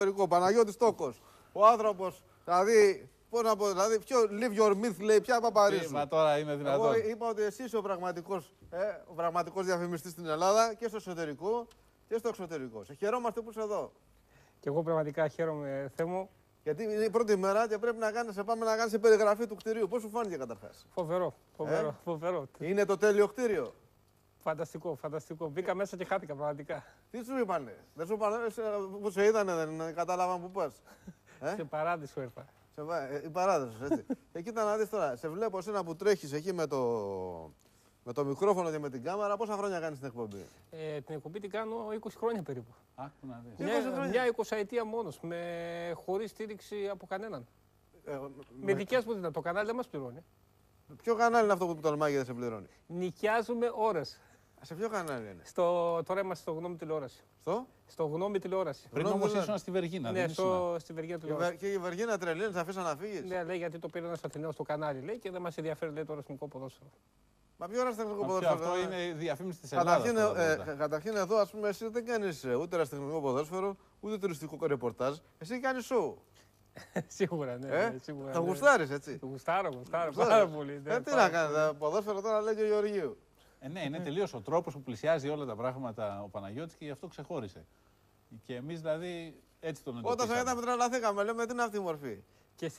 εξωτερικό. Παναγιώτης Τόκος. Ο άνθρωπος, δηλαδή, πώς να πω, δηλαδή, ποιο live your myth λέει, ποια παπαρίσου. Μα τώρα είναι δυνατόν. Εγώ είπα ότι εσύ είσαι ο πραγματικός διαφημιστής στην Ελλάδα και στο εσωτερικό και στο εξωτερικό. Σε χαιρόμαστε που είσαι εδώ. Και εγώ πραγματικά χαίρομαι, Θέμο. Γιατί είναι η πρώτη μέρα και πρέπει να πάμε να κάνεις περιγραφή του κτηρίου. Πώς σου φάνηκε καταρχάς? Φοβερό. Είναι το τέλειο κτίριο. Φανταστικό. Μπήκα μέσα και χάθηκα πραγματικά. Τι σου είπανε? Δεν σου είπανε, που σε είδανε, δεν κατάλαβαν που πας. Σε παράδεισο ήρθα. Η παράδοση, έτσι. Και κοίτα να δεις τώρα, σε βλέπω εσένα που τρέχεις εκεί με το μικρόφωνο και με την κάμερα. Πόσα χρόνια κάνεις την εκπομπή? Την εκπομπή την κάνω 20 χρόνια περίπου. Άκου να δεις. Μια 20ετία μόνος, χωρίς στήριξη από κανέναν. Με δικές μου δυνατότητες. Το κανάλι δεν μας πληρώνει. Ποιο κανάλι είναι αυτό που τολμάει και δεν σε πληρώνει? Νοικιάζουμε ώρες. Σε ποιο κανάλι είναι? Τώρα είμαστε στο Γνώμη τηλεόραση. Στο Γνώμη τηλεόραση. Πριν όμως ήσουν στη Βεργίνα. Ναι, στη Βεργίνα τηλεόραση. Και η Βεργίνα τρελή, σε αφήσαν να φύγεις. Ναι, λέει γιατί το πήρε ένας Αθηναίος στο κανάλι, λέει, και δεν μας ενδιαφέρει, λέει, το ρυθμικό ποδόσφαιρο. Μα ποιο ραστεχνικό ποδόσφαιρο? Αυτό είναι διαφήμιση της Ελλάδας. Καταρχήν εδώ, ας πούμε, εσύ δεν κάνεις ούτε ραστεχνικό ποδόσφαιρο, ούτε τουριστικό ρεπορτάζ. Εσύ κάνεις σοου. Σίγουρα, ναι. Θα γουστάρεις, έτσι. Το γουστάρω πάρα πολύ. Τι να κάνεις, ποδόσφαιρο τώρα λέει και ο Γεωργίου. Ναι, είναι τελείως ο τρόπος που πλησιάζει όλα τα πράγματα ο Παναγιώτης και γι' αυτό ξεχώρισε. Και εμείς δηλαδή έτσι τον εντοπίσαμε. Όταν σε είδαμε τρελαθήκαμε, λέμε τι είναι αυτή η μορφή.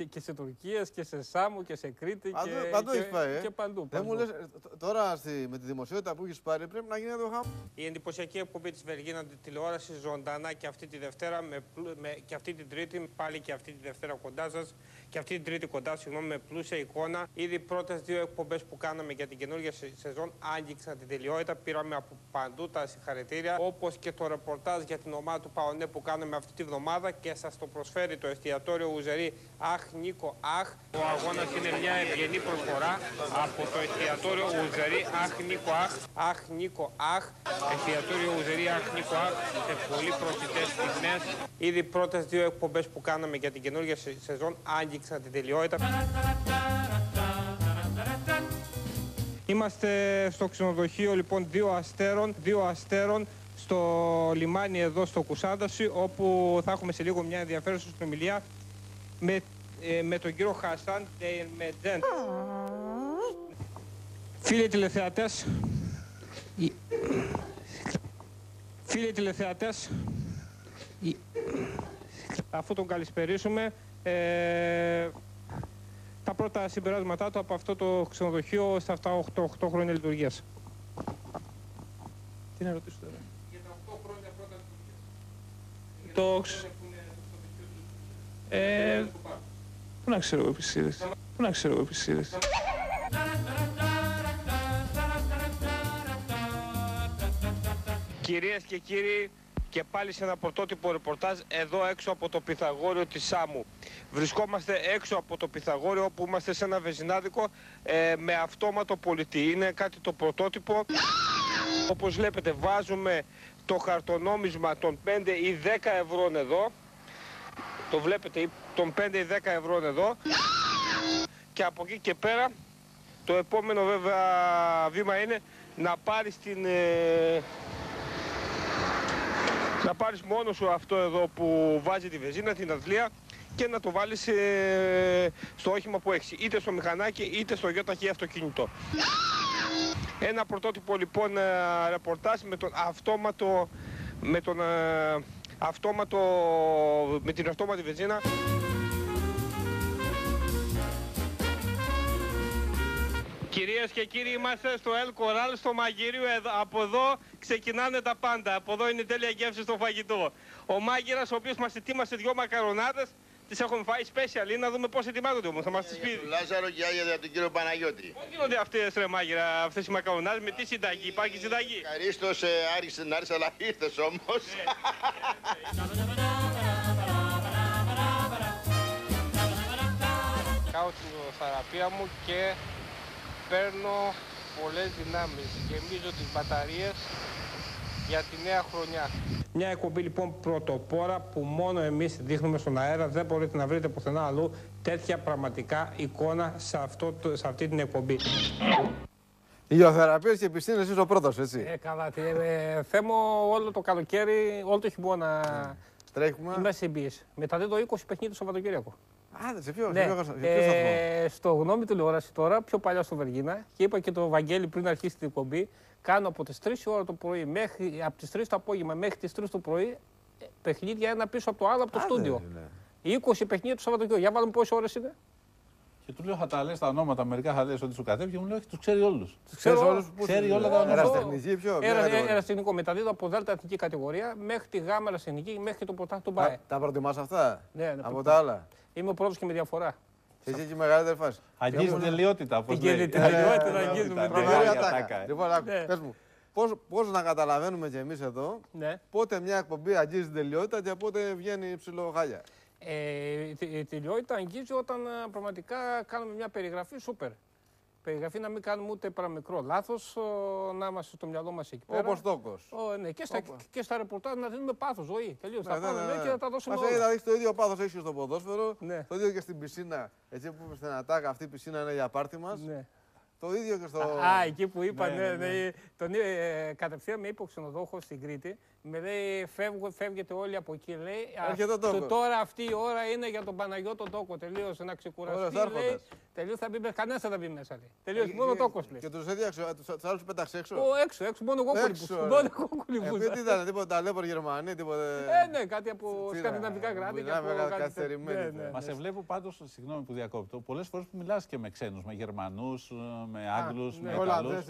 Και σε Τουρκία και σε Σάμου και σε Κρήτη παντού έχεις πάει, και παντού. Δεν μου λες, τώρα με τη δημοσιότητα που έχεις πάρει πρέπει να γίνει το χάμο. Η εντυπωσιακή εκπομπή της Βεργίνα τηλεόραση ζωντανά και αυτή τη Δευτέρα και αυτή την Τρίτη, πάλι και αυτή τη Δευτέρα κοντά σας και αυτή την Τρίτη κοντά, με πλούσια εικόνα. Ήδη οι πρώτες δύο εκπομπές που κάναμε για την καινούργια σεζόν άγγιξαν την τελειότητα. Πήραμε από παντού τα συγχαρητήρια, όπως και το ρεπορτάζ για την ομάδα του ΠΑΟΝΕ που κάναμε αυτή τη βδομάδα και σας το προσφέρει το εστιατόριο Ουζερή. Αχ, Νίκο, αχ. Ο αγώνας είναι μια ευγενή προσφορά από το εστιατόριο Ουζερή. Αχ, Νίκο, αχ. Αχ, Νίκο, αχ. Εστιατόριο Ουζερή, αχ, Νίκο, αχ. Σε πολύ προσιτές τιμές. Ήδη οι πρώτες δύο εκπομπές που κάναμε για την καινούργια σεζόν άγγιξαν την τελειότητα. Είμαστε στο ξενοδοχείο λοιπόν δύο αστέρων στο λιμάνι εδώ στο Κουσάνταση, όπου θα έχουμε σε λίγο μια ενδιαφέρουσα συνομιλία με τον κύριο Χασάν Τεϊμετζέν. Φίλοι τηλεθεατές, αφού τον καλησπερίσουμε, τα πρώτα συμπεράσματά του από αυτό το ξενοδοχείο στα αυτά 8 χρόνια λειτουργίας. Τι να ρωτήσω τώρα? Για τα 8 χρόνια πρώτα λειτουργίας. Πού να ξέρω εγώ επισίδες. Κυρίες και κύριοι, και πάλι σε ένα πρωτότυπο ρεπορτάζ εδώ έξω από το Πυθαγόριο της Σάμου. Βρισκόμαστε έξω από το Πυθαγόριο, όπου είμαστε σε ένα βεζινάδικο με αυτόματο πολιτή. Είναι κάτι το πρωτότυπο. Όπως βλέπετε, βάζουμε το χαρτονόμισμα των 5 ή 10 ευρώ εδώ. Το βλέπετε, των 5 ή 10 ευρώ εδώ. Και από εκεί και πέρα, το επόμενο βέβαια βήμα είναι να πάρεις να πάρεις μόνο σου αυτό εδώ που βάζει τη βενζίνα, την αντλία, και να το βάλεις στο όχημα που έχεις, είτε στο μηχανάκι είτε στο ΙΟΤΑΧΗ αυτοκίνητο. Ένα πρωτότυπο λοιπόν ρεπορτάζ με την αυτόματη βενζίνα. Κυρίες και κύριοι, είμαστε στο El Coral, στο μαγειρίο. Από εδώ ξεκινάνε τα πάντα. Από εδώ είναι η τέλεια γεύση στο φαγητό. Ο μάγειρας, ο οποίος μας ετοίμασε 2 μακαρονάδες, τις έχουμε φάει special. Να δούμε πώς ετοιμάζονται όμως, θα μας τις πει. Λάζαρο και Άγια για τον κύριο Παναγιώτη. Πώς γίνονται αυτές, ρε μάγειρα, αυτές οι μακαρονάδες, με τι συνταγή, υπάρχει συνταγή? Ευχαρίστως, άρχισε να έρθει, αλλά ήρθες όμως. Κάω την θεραπεία μου και παίρνω πολλές δυνάμεις. Γεμίζω τις μπαταρίες για τη νέα χρονιά. Μια εκπομπή λοιπόν πρωτοπόρα που μόνο εμείς δείχνουμε στον αέρα. Δεν μπορείτε να βρείτε πουθενά αλλού τέτοια πραγματικά εικόνα σε αυτή την εκπομπή. Υγειοθεραπείες και πισίνες είσαι ο πρώτος, έτσι. Καλά. Θέμω όλο το καλοκαίρι, όλο το χειμώνα Τρέχουμε. Είμαστε σε πίεση. Μεταδίδω 20 παιχνίδια το Σαββατοκύριακο. Άντε, σε ποιο Ναι. σταθμό. Στο γνώμη τηλεόραση τώρα, πιο παλιά στο Βεργίνα, και είπα και το Βαγγέλη πριν αρχίσει την εκπομπή, κάνω από τις 3 ώρα το πρωί, από τις 3 το απόγευμα μέχρι τις 3 το πρωί, παιχνίδια ένα πίσω από το άλλο από το στούντιο. 20 παιχνίδια το Σαββατοκύριακο. Για βάλουμε πόσες ώρες είναι. Και του λέω, θα τα λες τα ονόματα, μερικά θα λες ότι σου κατέβει και μου λέει, όχι, τους ξέρει όλους. Τους ξέρω όλους που ξέρει όλα τα ονόματα. Ερασιτεχνική, ποιο. Ερασιτεχνικό μεταδίδω από Δέλτα εθνική κατηγορία μέχρι τη Γάμα ερασιτεχνική μέχρι και το πρωτάθλημα του Μπάε. Τα προτιμάς αυτά. Ναι, Από τα άλλα. Είμαι ο πρώτος και με διαφορά. Εσύ έχει μεγαλύτερη φάση. Αγγίζει τελειότητα, όπως Την λέει. τελειότητα αγγίζουμε. Τρομερή Ατάκα. ατάκα. Λοιπόν, πες μου, πώς να καταλαβαίνουμε κι εμείς εδώ Ναι. πότε μια εκπομπή αγγίζει την τελειότητα και πότε βγαίνει ψιλοχάλια. Η τελειότητα αγγίζει όταν πραγματικά κάνουμε μια περιγραφή σούπερ. Περιγραφή να μην κάνουμε ούτε παραμικρό λάθος, να είμαστε στο μυαλό μας εκεί πέρα. Όπως τόκος. Ναι, και στα ρεπορτάζ να δίνουμε πάθος ζωή. Τελείως. Θα πάμε και θα τα δώσουμε Μας όλα. να δείξει το ίδιο πάθος έχεις και στο ποδόσφαιρο. Ναι. Το ίδιο και στην πισίνα. Έτσι που είπες στην ατάκα, αυτή η πισίνα είναι για πάρτι μας. Ναι. Το ίδιο και στο. Εκεί που είπα, κατευθείαν με είπε ο ξενοδόχος στην Κρήτη, με λέει φεύγετε όλοι από εκεί, λέει. Τώρα αυτή η ώρα είναι για τον Παναγιώτο Τόκο, τελείωσε να ξεκουραστεί, λέει. Τελείως θα μπει μέσα, κανένας δεν θα μπει μέσα, λέει. Τελείως, μόνο ο Τόκος, λέει. Και τους έδιαξε, τους άλλους πέταξε έξω. Έξω, μόνο εγώ κολυμπούσα. Τι ήταν, τίποτα ταλέπορ Γερμανοί, τίποτα. Ναι, κάτι από σκανδιναβικά κράτη και από καθυστερημένοι. Μα σε βλέπω πάντως, συγγνώμη που διακόπτω, πολλές φορές που μιλάς και με ξένους, με Γερμανούς, με Άγγλους, με Ιταλούς.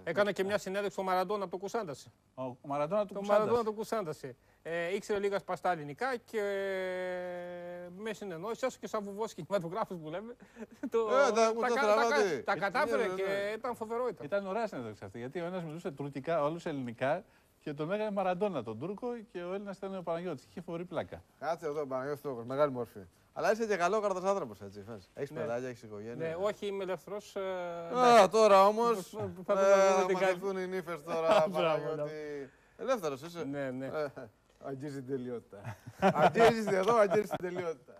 Έκανα και μια συνέντευξη στο Μαραντόνα από το Κουσάνταση. Ο Μαραντόνα του Κουσάνταση. Ήξερε λίγα σπαστά ελληνικά και με συνεννόησε, όσο και σαν βουβός κινηματογράφος που λέμε. Τα κατάφερε και ήταν φοβερό. Ήταν ωραία συνέντευξη αυτή, γιατί ο ένας μιλούσε τουρκικά, όλους ελληνικά. Και τον έκανε Μαραντόνα τον Τούρκο και ο Έλληνας ήταν ο Παναγιώτης. Είχε φοβερή πλάκα. Κάτσε εδώ, Παναγιώτης Τόκος, μεγάλη μόρφη. Αλλά είσαι και καλόκαρδος άνθρωπος, έτσι. Έχεις παιδάκια, έχεις οικογένεια. Ναι, όχι, είμαι ελεύθερος. Τώρα όμως θα μαζευτούν οι νύφες τώρα, Παναγιώτη. Ελεύθερος είσαι. Ναι. Αγγίζει την τελειότητα. Αγγίζεις εδώ, αγγίζεις την τελειότητα.